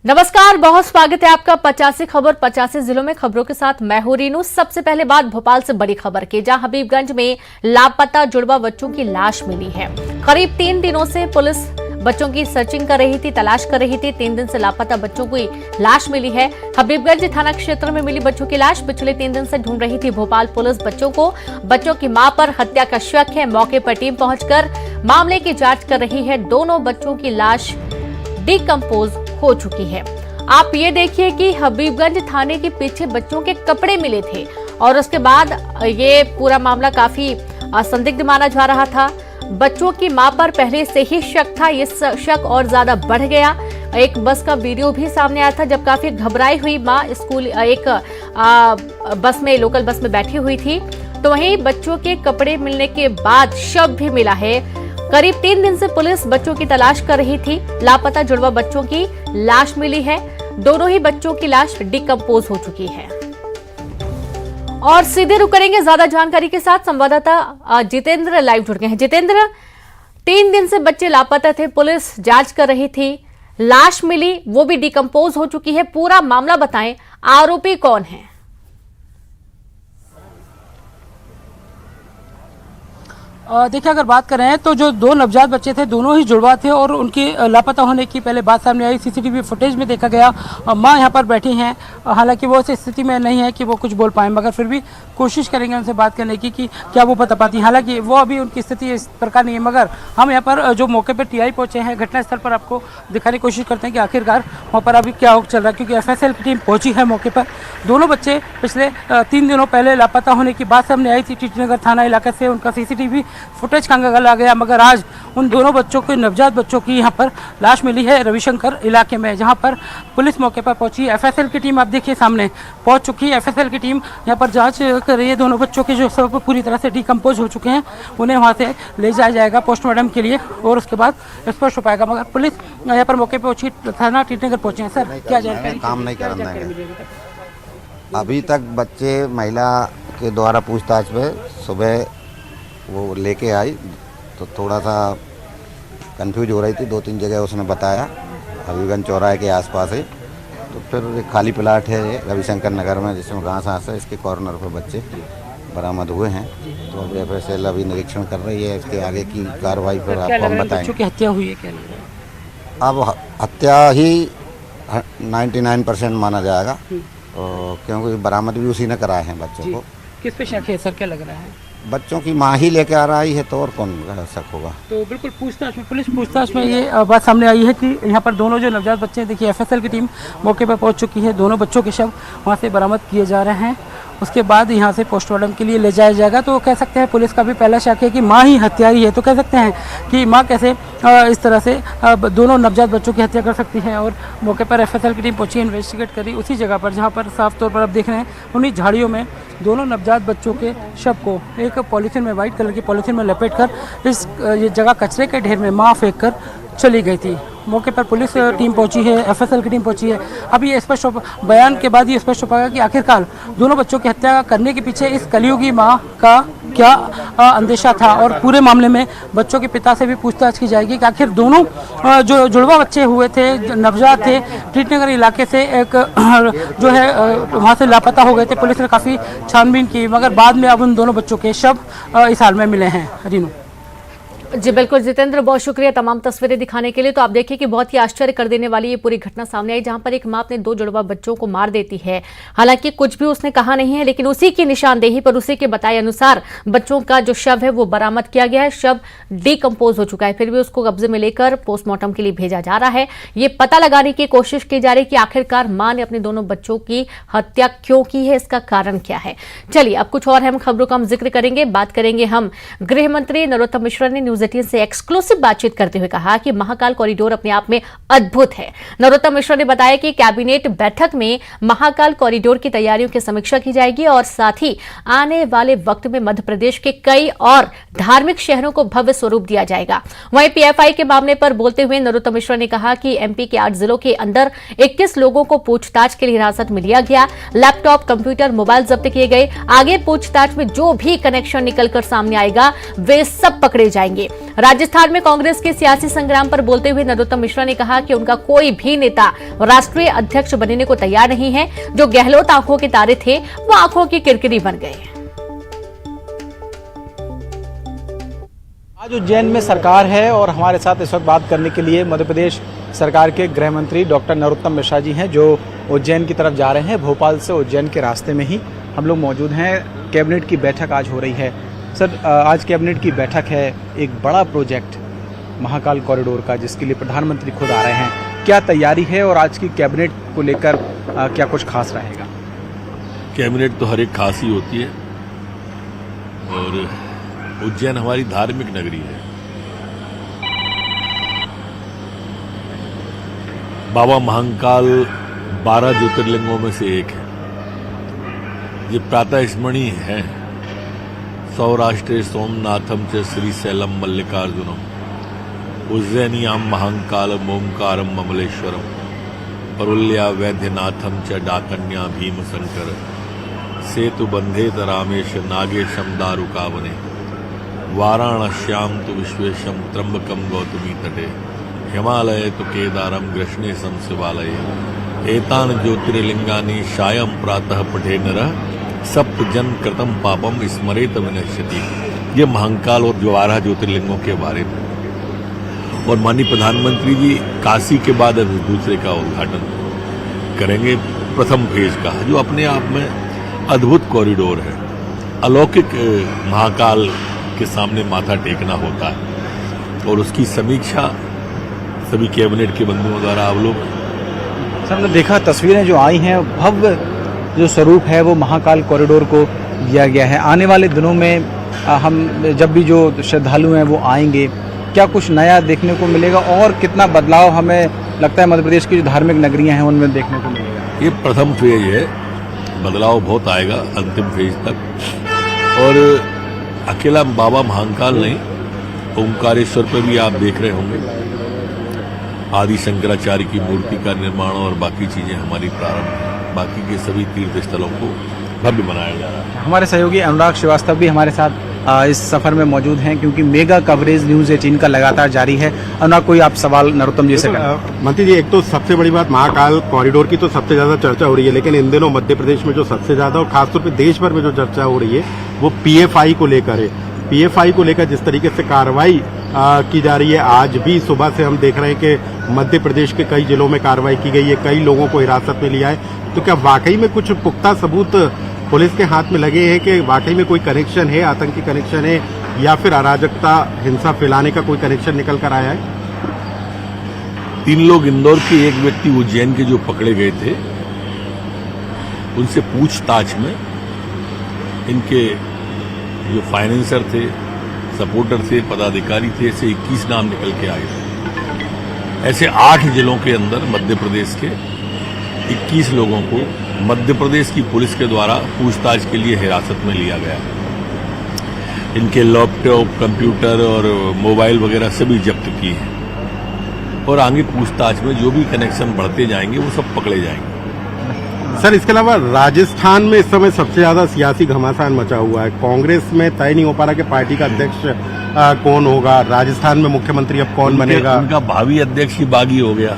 नमस्कार, बहुत स्वागत है आपका 85 खबर 85 जिलों में खबरों के साथ मैं हूं रीनू। सबसे पहले बात भोपाल से बड़ी खबर की, जहां हबीबगंज में लापता जुड़वा बच्चों की लाश मिली है। करीब 3 दिनों से पुलिस बच्चों की सर्चिंग कर रही थी, तलाश कर रही थी। 3 दिन से लापता बच्चों की लाश मिली है। हबीबगंज थाना क्षेत्र में मिली बच्चों की लाश पिछले 3 दिन से ढूंढ रही थी भोपाल पुलिस बच्चों को। बच्चों की मां पर हत्या का शक है। मौके पर टीम पहुंचकर मामले की जांच कर रही है। दोनों बच्चों की लाश डिकम्पोज हो चुकी है। आप ये देखिए कि हबीबगंज थाने के पीछे बच्चों के कपड़े मिले थे और उसके बाद ये पूरा मामला काफी संदिग्ध माना जा रहा था। बच्चों की मां पर पहले से ही शक था, ये शक और ज्यादा बढ़ गया। एक बस का वीडियो भी सामने आया था जब काफी घबराई हुई मां स्कूल एक बस में, लोकल बस में बैठी हुई थी। तो वहीं बच्चों के कपड़े मिलने के बाद शव भी मिला है। करीब 3 दिन से पुलिस बच्चों की तलाश कर रही थी। लापता जुड़वा बच्चों की लाश मिली है। दोनों ही बच्चों की लाश डिकम्पोज हो चुकी है। और सीधे रुक करेंगे ज्यादा जानकारी के साथ, संवाददाता जितेंद्र लाइव जुड़ गए हैं। जितेंद्र, 3 दिन से बच्चे लापता थे, पुलिस जांच कर रही थी, लाश मिली, वो भी डिकम्पोज हो चुकी है। पूरा मामला बताएं, आरोपी कौन है? देखिए, अगर बात करें तो जो 2 नवजात बच्चे थे दोनों ही जुड़वा थे और उनके लापता होने की पहले बात सामने आई। सीसीटीवी फुटेज में देखा गया मां यहां पर बैठी हैं। हालांकि वो उस स्थिति में नहीं है कि वो कुछ बोल पाएं, मगर फिर भी कोशिश करेंगे उनसे बात करने की कि क्या वो बता पाती। हालांकि वो अभी उनकी स्थिति इस प्रकार नहीं है, मगर हम यहाँ पर जो मौके पर टीआई पहुंचे हैं, घटनास्थल पर आपको दिखाने की कोशिश करते हैं कि आखिरकार वहाँ पर अभी क्या चल रहा है, क्योंकि एफएसएल की टीम पहुंची है मौके पर। दोनों बच्चे पिछले 3 दिनों पहले लापता होने की बात सामने आई थी। टीटी नगर थाना इलाके से उनका सीसीटीवी फुटेज कंगाल आ गया, मगर आज उन दोनों बच्चों के, नवजात बच्चों की यहाँ पर लाश मिली है रविशंकर इलाके में, जहाँ पर पुलिस मौके पर पहुंची। एफएसएल की टीम आप देखिए सामने पहुंच चुकी है। एफएसएल की टीम यहाँ पर जांच कर रही है। दोनों बच्चों के जो सब पूरी तरह से डिकम्पोज हो चुके हैं, उन्हें वहाँ से ले जाया जाएगा पोस्टमार्टम के लिए और उसके बाद स्पष्ट हो पाएगा। मगर पुलिस यहाँ पर मौके पर पहुंची, थाना टीटी नगर पहुंचे हैं। सर, क्या जानकारी? काम नहीं करना है अभी तक। बच्चे महिला के द्वारा पूछताछ पे सुबह वो लेके आई तो थोड़ा सा कंफ्यूज हो रही थी। 2-3 जगह उसने बताया, हबीबगंज चौराहे के आसपास है। तो फिर एक खाली प्लाट है रविशंकर नगर में, जिसमें घास आस है, इसके कॉर्नर पर बच्चे बरामद हुए हैं। तो अब एफएसएल अभी निरीक्षण कर रही है। इसके आगे की कार्रवाई पर आपको हम बताएंगे। बच्चों की हत्या हुई है, क्या लग रहा है? अब हत्या ही 99% माना जाएगा, क्योंकि बरामद भी उसी ने कराए हैं बच्चों को। किस पे शक है सर, क्या लग रहा है? बच्चों की मां ही लेके आ रही है, तो और कौन शक होगा? तो बिल्कुल पूछताछ में, पुलिस पूछताछ में ये बात सामने आई है कि यहाँ पर दोनों जो नवजात बच्चे हैं, देखिए एफएसएल की टीम मौके पर पहुँच चुकी है। दोनों बच्चों के शव वहाँ से बरामद किए जा रहे हैं। उसके बाद यहाँ से पोस्टमार्टम के लिए ले जाया जाएगा। तो कह सकते हैं पुलिस का भी पहला शक है कि माँ ही हत्यारी है। तो कह सकते हैं कि माँ कैसे इस तरह से दोनों नवजात बच्चों की हत्या कर सकती है। और मौके पर एफएसएल की टीम पहुंची, इन्वेस्टिगेट करी उसी जगह पर जहाँ पर साफ तौर पर आप देख रहे हैं उन्हीं झाड़ियों में दोनों नवजात बच्चों के शव को एक पॉलीथीन में, वाइट कलर की पॉलीथीन में लपेटकर इस ये जगह कचरे के ढेर में माँ फेंक कर चली गई थी। मौके पर पुलिस टीम पहुंची है, एफएसएल की टीम पहुंची है। अभी ये स्पष्ट बयान के बाद ये स्पष्ट हो पाएगा कि आखिरकार दोनों बच्चों की हत्या करने के पीछे इस कलयुगी मां का क्या अंदेशा था। और पूरे मामले में बच्चों के पिता से भी पूछताछ की जाएगी कि आखिर दोनों जो जुड़वा बच्चे हुए थे, नवजात थे, टीटीनगर इलाके से एक जो है वहाँ से लापता हो गए थे। पुलिस ने काफ़ी छानबीन की, मगर बाद में अब उन दोनों बच्चों के शव इस हाल में मिले हैं। रीनू जी बिल्कुल जितेंद्र, बहुत शुक्रिया तमाम तस्वीरें दिखाने के लिए। तो आप देखिए कि बहुत ही आश्चर्य कर देने वाली ये पूरी घटना सामने आई, जहां पर एक मां अपने 2 जुड़वा बच्चों को मार देती है। हालांकि कुछ भी उसने कहा नहीं है, लेकिन उसी की निशानदेही पर, उसी के बताए अनुसार बच्चों का जो शव है वो बरामद किया गया है। शव डिकम्पोज हो चुका है, फिर भी उसको कब्जे में लेकर पोस्टमार्टम के लिए भेजा जा रहा है। ये पता लगाने की कोशिश की जा रही है कि आखिरकार मां ने अपने दोनों बच्चों की हत्या क्यों की है, इसका कारण क्या है। चलिए, अब कुछ और अहम खबरों का हम जिक्र करेंगे। बात करेंगे हम गृह मंत्री नरोत्तम मिश्रा ने न्यूज 18 से एक्सक्लूसिव बातचीत करते हुए कहा कि महाकाल कॉरिडोर अपने आप में अद्भुत है। नरोत्तम मिश्रा ने बताया कि कैबिनेट बैठक में महाकाल कॉरिडोर की तैयारियों की समीक्षा की जाएगी और साथ ही आने वाले वक्त में मध्य प्रदेश के कई और धार्मिक शहरों को भव्य स्वरूप दिया जाएगा। वहीं पीएफआई के मामले पर बोलते हुए नरोत्तम मिश्रा ने कहा कि एमपी के 8 जिलों के अंदर 21 लोगों को पूछताछ के लिए हिरासत में लिया गया। लैपटॉप, कंप्यूटर, मोबाइल जब्त किए गए। आगे पूछताछ में जो भी कनेक्शन निकलकर सामने आएगा वे सब पकड़े जाएंगे। चाहिए। राजस्थान में कांग्रेस के सियासी संग्राम पर बोलते हुए नरोत्तम मिश्रा ने कहा कि उनका कोई भी नेता राष्ट्रीय अध्यक्ष बनने को तैयार नहीं है। जो गहलोत आंखों के तारे थे वो आंखों की किरकिरी बन गए। आज उज्जैन में सरकार है और हमारे साथ इस वक्त बात करने के लिए मध्य प्रदेश सरकार के गृह मंत्री डॉक्टर नरोत्तम मिश्रा जी हैं, जो उज्जैन की तरफ जा रहे हैं। भोपाल से उज्जैन के रास्ते में ही हम लोग मौजूद हैं। कैबिनेट की बैठक आज हो रही है। सर, आज कैबिनेट की बैठक है, एक बड़ा प्रोजेक्ट महाकाल कॉरिडोर का, जिसके लिए प्रधानमंत्री खुद आ रहे हैं। क्या तैयारी है और आज की कैबिनेट को लेकर क्या कुछ खास रहेगा? कैबिनेट तो हर एक खास ही होती है और उज्जैन हमारी धार्मिक नगरी है। बाबा महाकाल 12 ज्योतिर्लिंगों में से एक है। ये प्रातः स्मरणीय है। सौराष्ट्रे सोमनाथम च श्रीशैलम मल्लिकार्जुनम उज्जैनियाम महाकालम ओंकारम ममलेश्वरम परुल्या वैद्यनाथम च डाकन्या भीमशंकर सेतु बंधेत रामेश नागेशम दारुकावने वाराणस्याम तु विश्वेशम त्र्यंबकम गौतमी तटे हिमालय तो केदारम कृष्णेशम शिवालय एतान ज्योतिर्लिंगानि सायं प्रातः पठे नरः सप्त जन कृतम पापम स्मरेत विनश्यति। ये महाकाल और 12 ज्योतिर्लिंगों के बारे में। और माननीय प्रधानमंत्री जी काशी के बाद अभी दूसरे का उद्घाटन करेंगे, प्रथम फेज का, जो अपने आप में अद्भुत कॉरिडोर है। अलौकिक महाकाल के सामने माथा टेकना होता है और उसकी समीक्षा सभी कैबिनेट के बंधुओं द्वारा अवलोकन। सर, हमने देखा तस्वीरें जो आई हैं, भव्य जो स्वरूप है वो महाकाल कॉरिडोर को दिया गया है। आने वाले दिनों में हम जब भी जो श्रद्धालु हैं वो आएंगे, क्या कुछ नया देखने को मिलेगा और कितना बदलाव हमें लगता है मध्य प्रदेश की जो धार्मिक नगरियां हैं उनमें देखने को मिलेगा? ये प्रथम फेज है, बदलाव बहुत आएगा अंतिम फेज तक। और अकेला बाबा महाकाल नहीं, ओंकारेश्वर पर भी आप देख रहे होंगे आदि शंकराचार्य की मूर्ति का निर्माण और बाकी चीजें हमारी प्रारंभ है। बाकी के सभी तीर्थ स्थलों को भव्य बनाया जा रहा है। हमारे सहयोगी अनुराग श्रीवास्तव भी हमारे साथ इस सफर में मौजूद हैं, क्योंकि मेगा कवरेज न्यूज 18 का लगातार जारी है। अनुराग, कोई आप सवाल नरोत्तम जी से करें? मंत्री जी, एक तो सबसे बड़ी बात, महाकाल कॉरिडोर की तो सबसे ज्यादा चर्चा हो रही है, लेकिन इन दिनों मध्य प्रदेश में जो सबसे ज्यादा और खासतौर पर देश भर में जो चर्चा हो रही है वो PFI को लेकर है। PFI को लेकर जिस तरीके से कार्रवाई की जा रही है, आज भी सुबह से हम देख रहे हैं कि मध्य प्रदेश के कई जिलों में कार्रवाई की गई है, कई लोगों को हिरासत में लिया है। तो क्या वाकई में कुछ पुख्ता सबूत पुलिस के हाथ में लगे हैं कि वाकई में कोई कनेक्शन है, आतंकी कनेक्शन है, या फिर अराजकता हिंसा फैलाने का कोई कनेक्शन निकल कर आया है? 3 लोग इंदौर के, एक व्यक्ति उज्जैन के जो पकड़े गए थे, उनसे पूछताछ में इनके जो फाइनेंसर थे, सपोर्टर थे, पदाधिकारी थे, ऐसे 21 नाम निकल के आए थे। ऐसे 8 जिलों के अंदर मध्य प्रदेश के 21 लोगों को मध्य प्रदेश की पुलिस के द्वारा पूछताछ के लिए हिरासत में लिया गया। इनके लैपटॉप, कंप्यूटर और मोबाइल वगैरह सभी जब्त किए हैं और आगे पूछताछ में जो भी कनेक्शन बढ़ते जाएंगे वो सब पकड़े जाएंगे। सर, इसके अलावा राजस्थान में इस समय सबसे ज्यादा सियासी घमासान मचा हुआ है। कांग्रेस में तय नहीं हो पा रहा कि पार्टी का अध्यक्ष कौन होगा, राजस्थान में मुख्यमंत्री अब कौन बनेगा। उनका भावी अध्यक्ष ही बागी हो गया।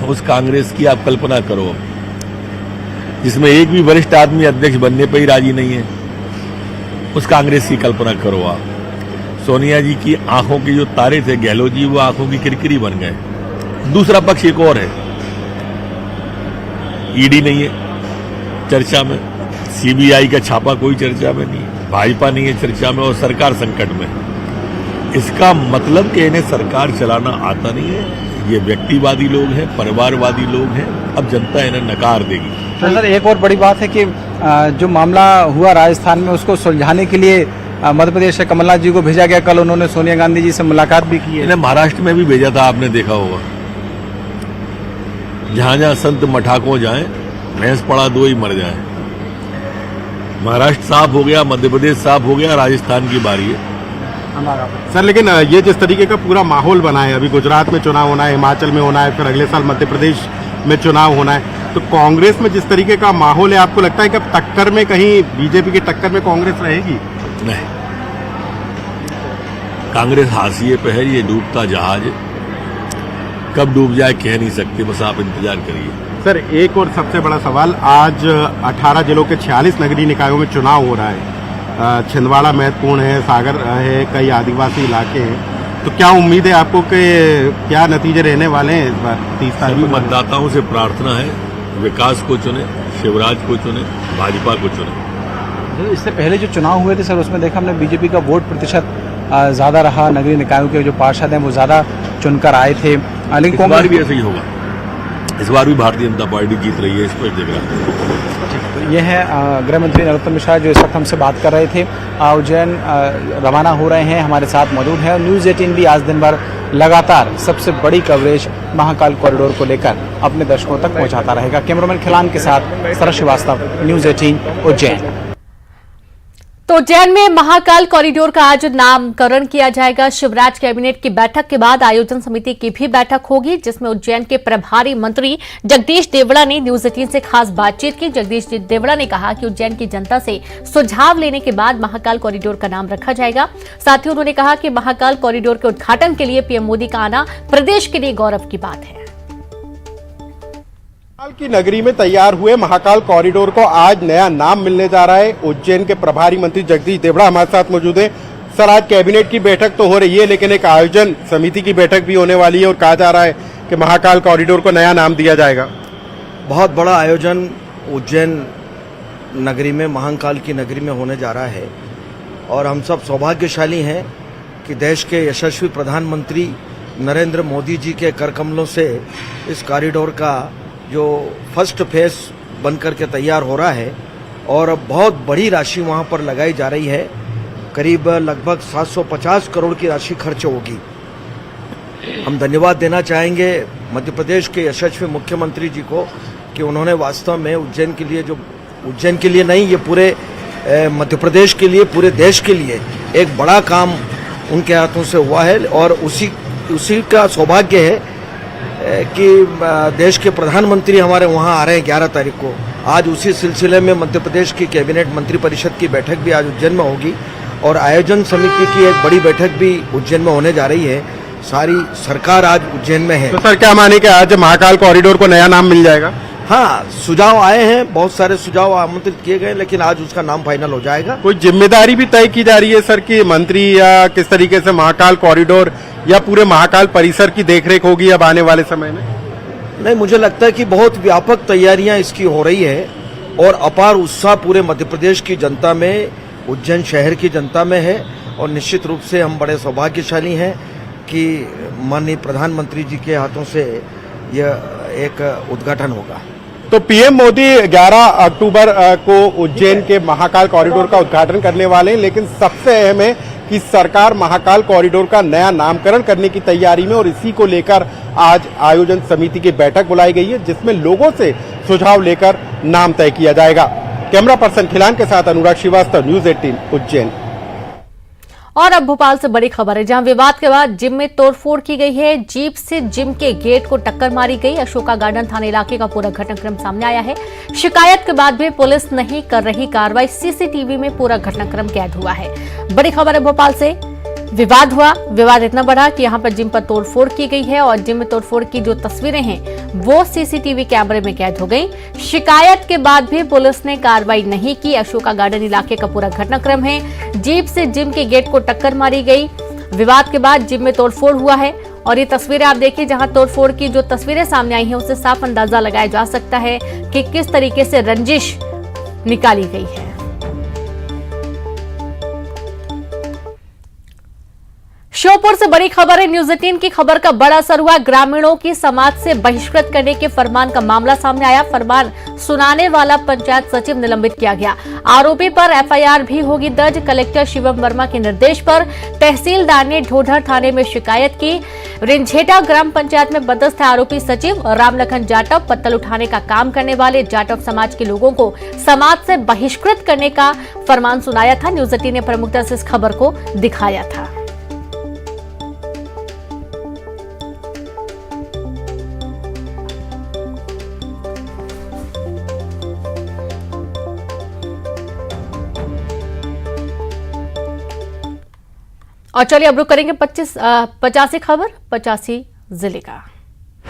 उस कांग्रेस की आप कल्पना करो जिसमें एक भी वरिष्ठ आदमी अध्यक्ष बनने पर ही राजी नहीं है। उस कांग्रेस की कल्पना करो आप। सोनिया जी की आंखों के जो तारे थे, गहलोत जी, वो आंखों की किरकिरी बन गए। दूसरा पक्ष एक और है, ईडी नहीं है चर्चा में, CBI का छापा कोई चर्चा में नहीं है, भाजपा नहीं है चर्चा में और सरकार संकट में। इसका मतलब कि इन्हें सरकार चलाना आता नहीं है। ये व्यक्तिवादी लोग हैं, परिवारवादी लोग हैं। अब जनता इन्हें नकार देगी। तो सर, एक और बड़ी बात है कि जो मामला हुआ राजस्थान में, उसको सुलझाने के लिए मध्य प्रदेश से कमलनाथ जी को भेजा गया। कल उन्होंने सोनिया गांधी जी से मुलाकात भी की है। इन्हें महाराष्ट्र में भी भेजा था, आपने देखा होगा। जहां जहां संत मठाकों जाएं, भैंस पड़ा दो ही मर जाएं। महाराष्ट्र साफ हो गया, मध्य प्रदेश साफ हो गया, राजस्थान की बारी है। सर, लेकिन ये जिस तरीके का पूरा माहौल बना है, अभी गुजरात में चुनाव होना है, हिमाचल में होना है, फिर अगले साल मध्य प्रदेश में चुनाव होना है, तो कांग्रेस में जिस तरीके का माहौल है, आपको लगता है कि अब टक्कर में कहीं बीजेपी की टक्कर में कांग्रेस रहेगी? नहीं, कांग्रेस हाशिए पे है, ये डूबता जहाज कब डूब जाए कह नहीं सकते, बस आप इंतजार करिए। सर एक और सबसे बड़ा सवाल, आज 18 जिलों के 46 नगरीय निकायों में चुनाव हो रहा है। छिंदवाड़ा महत्वपूर्ण है, सागर है, कई आदिवासी इलाके हैं, तो क्या उम्मीद है आपको कि क्या नतीजे रहने वाले हैं इस बार 30 तारीख सभी को? मतदाताओं से प्रार्थना है, विकास को चुने, शिवराज को चुने, भाजपा को चुने। इससे पहले जो चुनाव हुए थे सर, उसमें देखा हमने बीजेपी का वोट प्रतिशत ज़्यादा रहा, नगरीय निकायों के जो पार्षद हैं वो ज़्यादा चुनकर आए थे, लेकिन इस बार भी ऐसे ही होगा। इस बार भी भारतीय जनता पार्टी जीत रही है, इस पर दिख रहा है। ये है गृह मंत्री नरोत्तम मिश्रा जो इस वक्त हमसे बात कर रहे थे। उज्जैन रवाना हो रहे हैं, हमारे साथ मौजूद हैं। न्यूज़ 18 भी आज दिन भर लगातार सबसे बड़ी कवरेज महाकाल कॉरिडोर को लेकर अपने दर्शकों तक पहुंचाता रहेगा। कैमरामैन खिलान के साथ सरस श्रीवास्तव, न्यूज़ 18 उज्जैन। तो उज्जैन में महाकाल कॉरिडोर का आज नामकरण किया जाएगा। शिवराज कैबिनेट की बैठक के बाद आयोजन समिति की भी बैठक होगी, जिसमें उज्जैन के प्रभारी मंत्री जगदीश देवड़ा ने न्यूज़ 18 से खास बातचीत की। जगदीश देवड़ा ने कहा कि उज्जैन की जनता से सुझाव लेने के बाद महाकाल कॉरिडोर का नाम रखा जाएगा। साथ ही उन्होंने कहा कि महाकाल कॉरिडोर के उद्घाटन के लिए पीएम मोदी का आना प्रदेश के लिए गौरव की बात है। महाकाल की नगरी में तैयार हुए महाकाल कॉरिडोर को आज नया नाम मिलने जा रहा है। उज्जैन के प्रभारी मंत्री जगदीश देवड़ा हमारे साथ मौजूद हैं। सर आज कैबिनेट की बैठक तो हो रही है, लेकिन एक आयोजन समिति की बैठक भी होने वाली है और कहा जा रहा है कि महाकाल कॉरिडोर को नया नाम दिया जाएगा। बहुत बड़ा आयोजन उज्जैन नगरी में, महाकाल की नगरी में होने जा रहा है और हम सब सौभाग्यशाली हैं कि देश के यशस्वी प्रधानमंत्री नरेंद्र मोदी जी के कर कमलों से इस कॉरिडोर का जो फर्स्ट फेस बनकर के तैयार हो रहा है और बहुत बड़ी राशि वहां पर लगाई जा रही है। करीब लगभग 750 करोड़ की राशि खर्च होगी। हम धन्यवाद देना चाहेंगे मध्य प्रदेश के यशस्वी मुख्यमंत्री जी को कि उन्होंने वास्तव में उज्जैन के लिए, जो उज्जैन के लिए नहीं, ये पूरे मध्य प्रदेश के लिए, पूरे देश के लिए एक बड़ा काम उनके हाथों से हुआ है और उसी का सौभाग्य है कि देश के प्रधानमंत्री हमारे वहाँ आ रहे हैं 11 तारीख को। आज उसी सिलसिले में मध्य प्रदेश की कैबिनेट मंत्री परिषद की बैठक भी आज उज्जैन में होगी और आयोजन समिति की एक बड़ी बैठक भी उज्जैन में होने जा रही है। सारी सरकार आज उज्जैन में है। तो सर क्या माने कि आज महाकाल कॉरिडोर को नया नाम मिल जाएगा? हाँ, सुझाव आए हैं, बहुत सारे सुझाव आमंत्रित किए गए, लेकिन आज उसका नाम फाइनल हो जाएगा। कोई जिम्मेदारी भी तय की जा रही है सर कि मंत्री या किस तरीके से महाकाल कॉरिडोर या पूरे महाकाल परिसर की देखरेख होगी अब आने वाले समय में? नहीं, मुझे लगता है कि बहुत व्यापक तैयारियां इसकी हो रही है और अपार उत्साह पूरे मध्य प्रदेश की जनता में, उज्जैन शहर की जनता में है और निश्चित रूप से हम बड़े सौभाग्यशाली हैं कि माननीय प्रधानमंत्री जी के हाथों से यह एक उद्घाटन होगा। तो पीएम मोदी 11 अक्टूबर को उज्जैन के महाकाल कॉरिडोर का उद्घाटन करने वाले हैं, लेकिन सबसे अहम है कि सरकार महाकाल कॉरिडोर का नया नामकरण करने की तैयारी में और इसी को लेकर आज आयोजन समिति की बैठक बुलाई गई है, जिसमें लोगों से सुझाव लेकर नाम तय किया जाएगा। कैमरा पर्सन खिलान के साथ अनुराग श्रीवास्तव, न्यूज़ 18 उज्जैन। और अब भोपाल से बड़ी खबर है, जहां विवाद के बाद जिम में तोड़फोड़ की गई है। जीप से जिम के गेट को टक्कर मारी गई। अशोका गार्डन थाना इलाके का पूरा घटनाक्रम सामने आया है। शिकायत के बाद भी पुलिस नहीं कर रही कार्रवाई। सीसीटीवी में पूरा घटनाक्रम कैद हुआ है। बड़ी खबर है भोपाल से, विवाद हुआ। विवाद इतना बढ़ा कि यहां पर जिम पर तोड़फोड़ की गई है और जिम में तोड़फोड़ की जो तस्वीरें हैं वो सीसीटीवी कैमरे में कैद हो गई। शिकायत के बाद भी पुलिस ने कार्रवाई नहीं की। अशोका गार्डन इलाके का पूरा घटनाक्रम है। जीप से जिम के गेट को टक्कर मारी गई। विवाद के बाद जिम में तोड़फोड़ हुआ है और ये तस्वीरें आप देखिए, जहां तोड़फोड़ की जो तस्वीरें सामने आई हैं उससे साफ अंदाजा लगाया जा सकता है कि किस तरीके से रंजिश निकाली गई है। श्योपुर से बड़ी खबर है। न्यूज़ 18 की खबर का बड़ा असर हुआ। ग्रामीणों की समाज से बहिष्कृत करने के फरमान का मामला सामने आया। फरमान सुनाने वाला पंचायत सचिव निलंबित किया गया। आरोपी पर एफआईआर भी होगी दर्ज। कलेक्टर शिवम वर्मा के निर्देश पर तहसीलदार ने ढोढर थाने में शिकायत की। रिंझेटा ग्राम पंचायत में बदस्थ है आरोपी सचिव रामलखन जाटव। पत्तल उठाने का काम करने वाले जाटव समाज के लोगों को समाज से बहिष्कृत करने का फरमान सुनाया था। न्यूज़ 18 ने प्रमुखता से इस खबर को दिखाया था। और चलिए अब रुक करेंगे 85 खबर 85 जिले का।